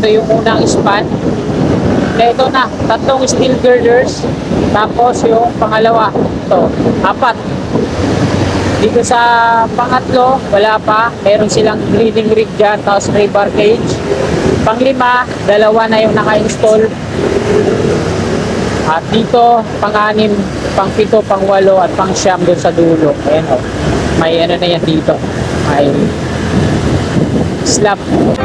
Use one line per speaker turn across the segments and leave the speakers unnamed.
Ito yung unang span. Ito na, tatlong steel girders. Tapos yung pangalawa, ito, apat. Dito sa pangatlo, wala pa. Meron silang breeding rig dyan, tapos rebar cage. Panglima, dalawa na yung naka-install. At dito, pang-anim, pang-pito, pang-walo, at pang-siyam doon sa dulo. Ayan o. May ano na yan dito. May slab.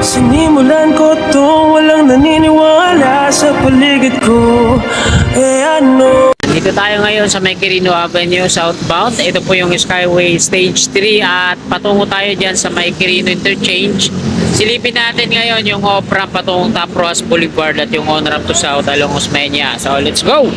Sinimulan ko to, walang naniniwala sa paligid ko. Ano?
Dito tayo ngayon sa may Quirino Avenue southbound. Ito po yung Skyway Stage 3 at patungo tayo dyan sa may Quirino Interchange. Silipin natin ngayon yung off-ramp patungong Top Ross Boulevard at yung on-ramp to south along Osmeña. So let's go!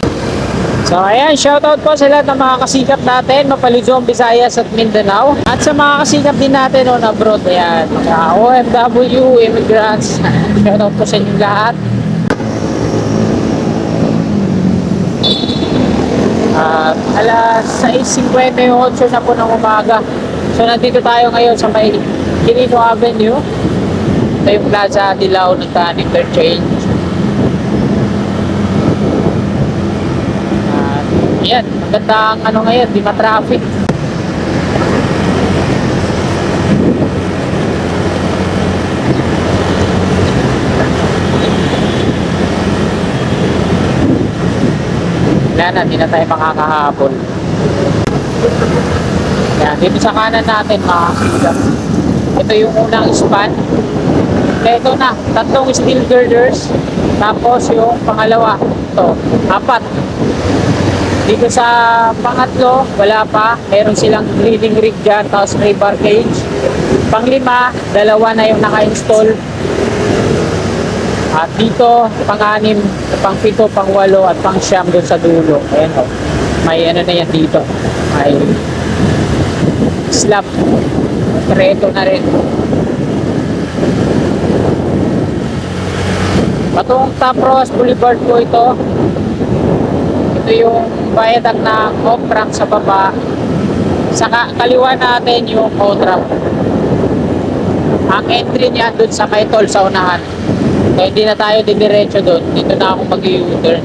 So ayan, shoutout po sa lahat ng mga kasikap natin, Mapaluzon, Visayas at Mindanao. At sa mga kasikap din natin on abroad, ayan, mga OFW, immigrants, shoutout po sa inyo lahat. Alas 6:58 na po ng umaga. So nandito tayo ngayon sa may Quirino Avenue. Ito yung Plaza Dilaw ng Tan Interchange. Ayan, maganda ang ano ngayon, di ma-traffic. Wala na, di na tayo makakahabol. Ayan, dito sa kanan natin mga kasigap. Ito yung unang span. Ito na, tatlong steel girders. Tapos yung pangalawa, ito, apat. Dito sa pangatlo, wala pa. Meron silang breeding rig dyan, tapos rebar cage. Panglima, dalawa na yung naka-install. At dito, pang-anim, pang-pito, pang-walo, at pang-siyam doon sa dulo. Ayan o. May ano na yan dito. May slab. Reto na rin. Patungong Top Ross Boulevard po ito. Ito yung viaduct ng off-ramp sa baba. Sa kaliwa natin yung on-ramp. Ang entry niya doon sa may toll sa unahan. So hindi na tayo didiretso doon. Dito na ako mag-u-turn.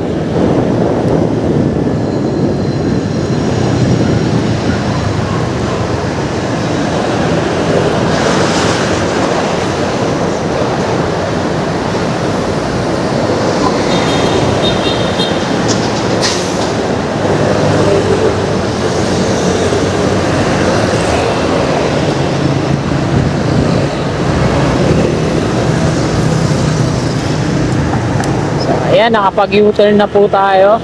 Ayan, nakapag-U-turn na po tayo.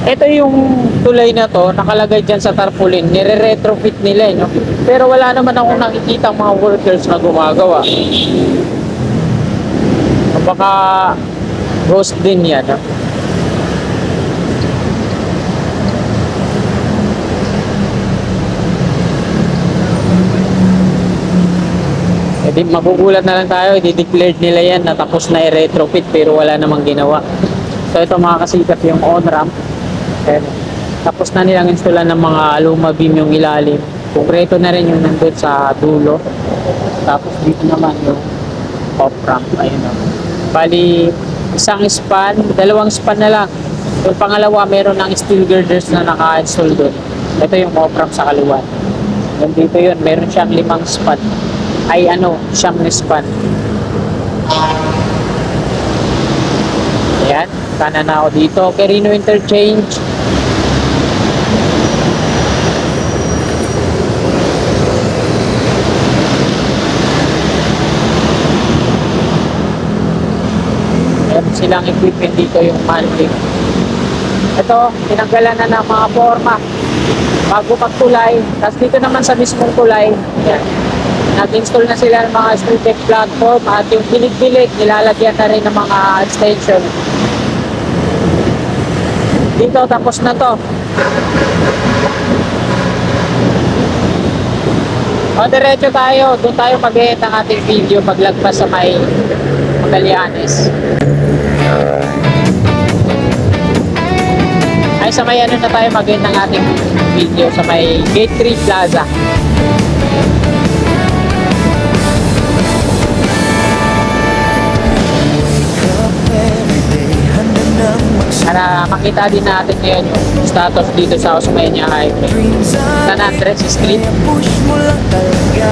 Ito yung tulay na to, nakalagay dyan sa tarpaulin. Nire-retrofit nila, no? Pero wala naman akong nakikita mga workers na gumagawa. Baka ghost din yan, no? Di magugulat na lang tayo, i-declared nila yan na tapos na i-retrofit pero wala namang ginawa. So ito mga kasikat yung on-ramp. Tapos na nilang installan ng mga aluma beam yung ilalim. Konkreto na rin yung nandun sa dulo. Tapos dito naman yung off-ramp. Ayun o. Bali, isang span, dalawang span na lang. Yung pangalawa, meron ng steel girders na naka-install doon. Ito yung off-ramp sa kaliwa. Yung dito yun, meron siyang 5 span. Ay ano, siyang span. Ayan, kanan na ako dito. Quirino Interchange. Meron silang equipment dito yung manlift. Ito, tinanggalan na ng mga forma bago magtulay. Tapos dito naman sa mismong tulay, ayan, nag-install na sila ng mga steel platform at yung bilig-bilig nilalagyan na rin ng mga extension. Dito tapos na to. O diretso tayo, doon tayo mag-edit ang ating video paglagpas sa may Magallanes. Ay sa may ano na tayo mag-end ng ating video sa may Gate 3 Plaza. Para makita din natin ngayon yung status dito sa Osmeña Highway. San Andres Street.
Push mo lang talaga.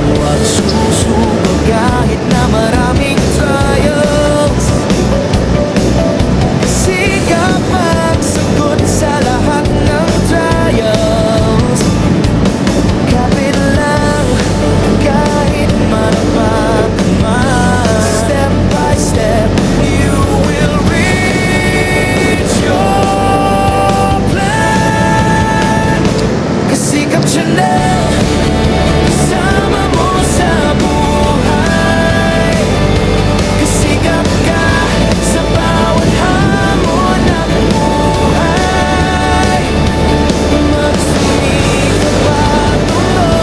Huwag susuko kahit na maraming trials. Kasi kapag sagot sa lahat ng trials, kapit lang kahit marapat man. Step by step, you will reach your plan. Kasikap Chanel, kasama mo sa buhay. Kasikap ka sa bawat hamon ng buhay. Magsumikap patungo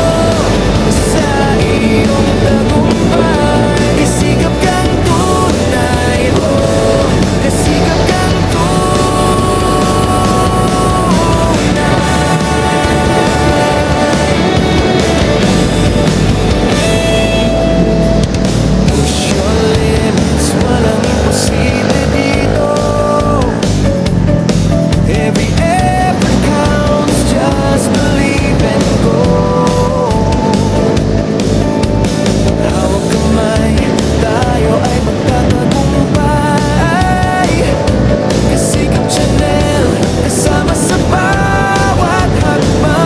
sa iyong tagumpay. Kasikap kang tunay, oh, kasikap kang push your limits, walang imposible dito. Every effort counts, just believe and go. Hawak kamay, tayo ay magtatagumpay. Kasikap Chanel, kasama sa bawat hakbang.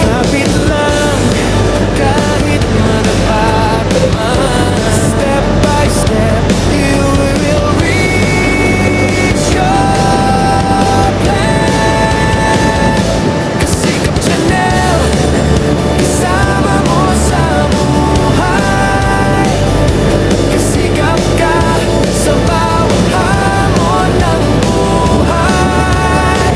Kapit lang kahit marapat man. Step by step, you will reach your plan. Kasikap Chanel, kasama mo sa buhay. Kasikap ka sa bawat hamon ng buhay.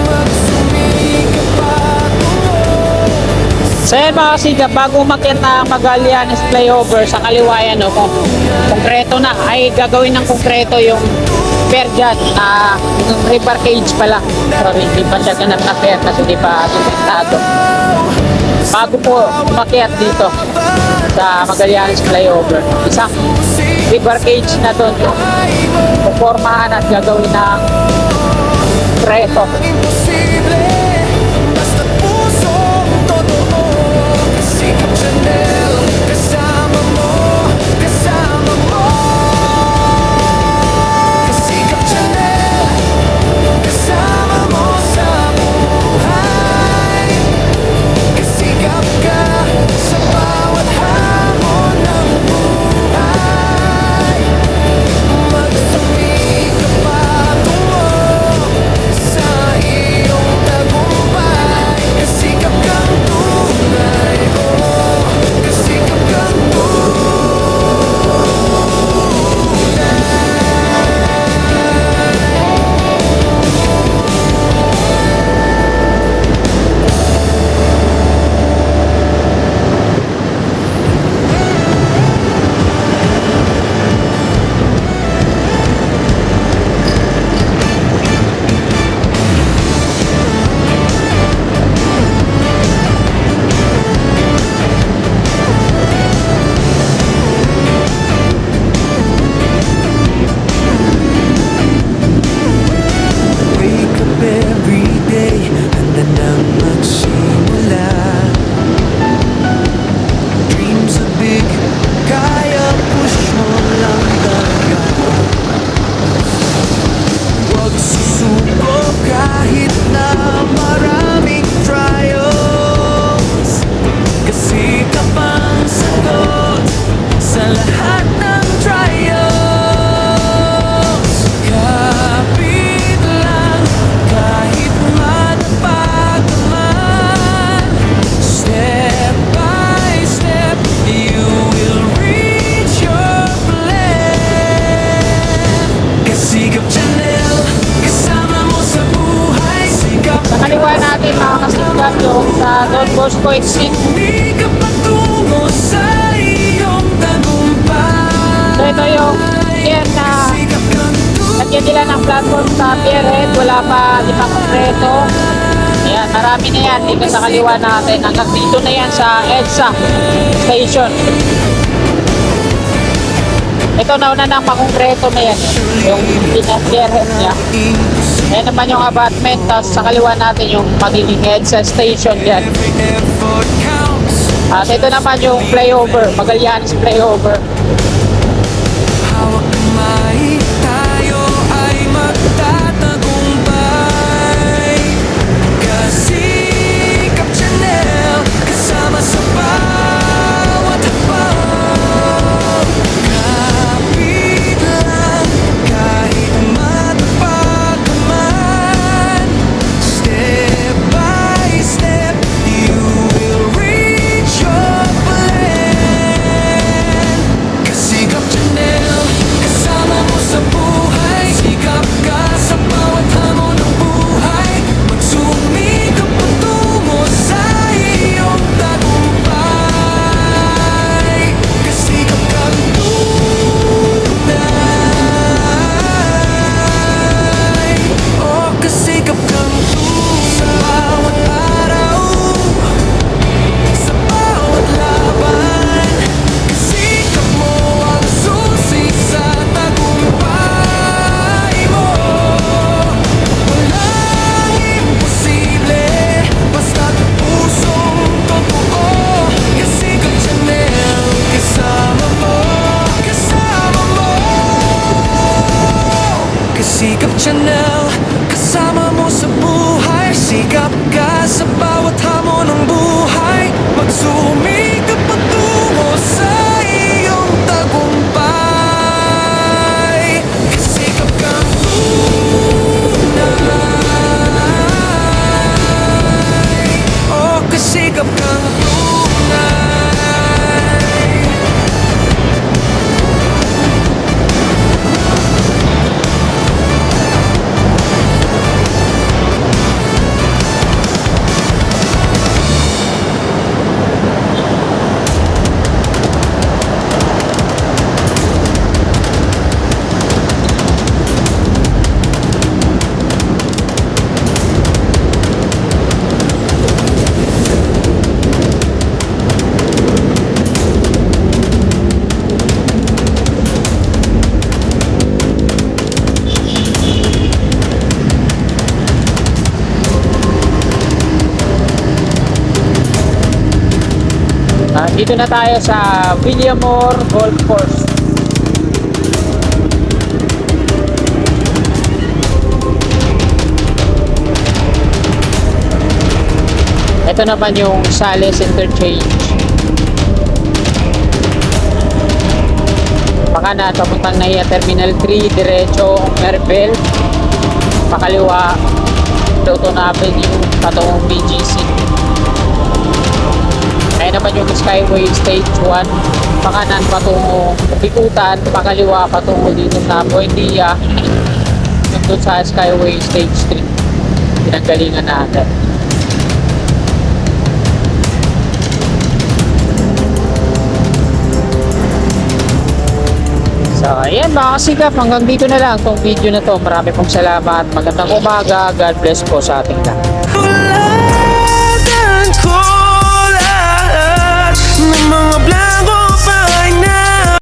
Magsumikap patungo.
So yan mga kasigap, bago umakyat na Magallanes flyover sa kaliwa yan, no, kung konkreto na, ay gagawin ng konkreto yung pier dyan, yung river cage pala. Sorry, hindi pa siya ganap na pier kasi hindi pa simentado. Bago po umakyat dito sa Magallanes flyover, isang river cage na doon yung pupormahan at gagawin ng konkreto.
Imposible, basta't pusong totoo. Kasikap Chanel, kasama mo, kasama mo. Kasikap Chanel, kasama mo sa buhay. Kasikap ka sa bawat hamon ng buhay. Magsumikap patungo sa iyong tagumpay. Kasikap kang tunay, oh, kasikap kang wake up every day, handa nang magsimula. Dreams are big, kaya push mo lang talaga. Huwag susuko kahit na maraming trials. Kasikap ang sagot sa lahat ng trials. Kapit lang kahit matapat man. Step by step, you will reach your plan. Kasikap Chanel, kasama mo sa buhay. Sikap
Sa kaliwa natin mga kasigap yung sa Don Bosco Exit.
Umikap patungo sa iyong tagumpay.
So ito yung nila ng platform sa Pierhead, wala pa, di pa kompleto. Ayan, marami na yan dito sa kaliwa natin. Hanggang dito na yan sa EDSA station. Ito nauna ng pakongkreto na yan. Yung pinag-Pierhead niya. Ayan naman yung abutment. Tapos sa kaliwa natin yung magiging EDSA station yan.
Effort counts.
At ito naman yung flyover, Magallanes flyover.
Hawak kamay, tayo ay magtatagumpay. Kasikap Channel, kasama sa bawat hakbang. Kapit lang, kahit matapag ka man. Step by step, you will reach your plan. Kasikap Channel, kasama mo sa buhay. Sikap ka sa bawat hamon ng buhay. Magsumikap patungo sa iyong tagumpay. Kasikap kang tunay. Oh, kasikap kang tunay. Sa bawat araw, sa bawat laban, kasikap mo ang susi sa tagumpay mo. Walang imposible, basta't pusong totoo. Kasikap Channel, kasama mo, kasama mo. Kasikap Channel, kasama mo sa buhay. Sikap ka sa bawat hamon ng buhay. Magsumikap patungo sa iyong tagumpay. Kasikap kang tunay. Oh, kasikap kang tunay.
Dito na tayo sa Villamor Golf Course. Ito naman yung Sales Interchange. Baka na papuntang Naiya Terminal 3, diretso Merbel. Pakaliwa, Doton Avenue, patungong BGC. Kaya naman yung Skyway Stage 1, pakanan patungo Bikutan, pakaliwa patungo dito sa Buendia, yung doon sa Skyway Stage 3. Pinanggalingan natin. So, ayan mga kasikap, hanggang dito na lang tong video na to. Marami pong salamat. Magandang umaga. God bless po sa ating lahat.
Tuladan ko lahat ng mga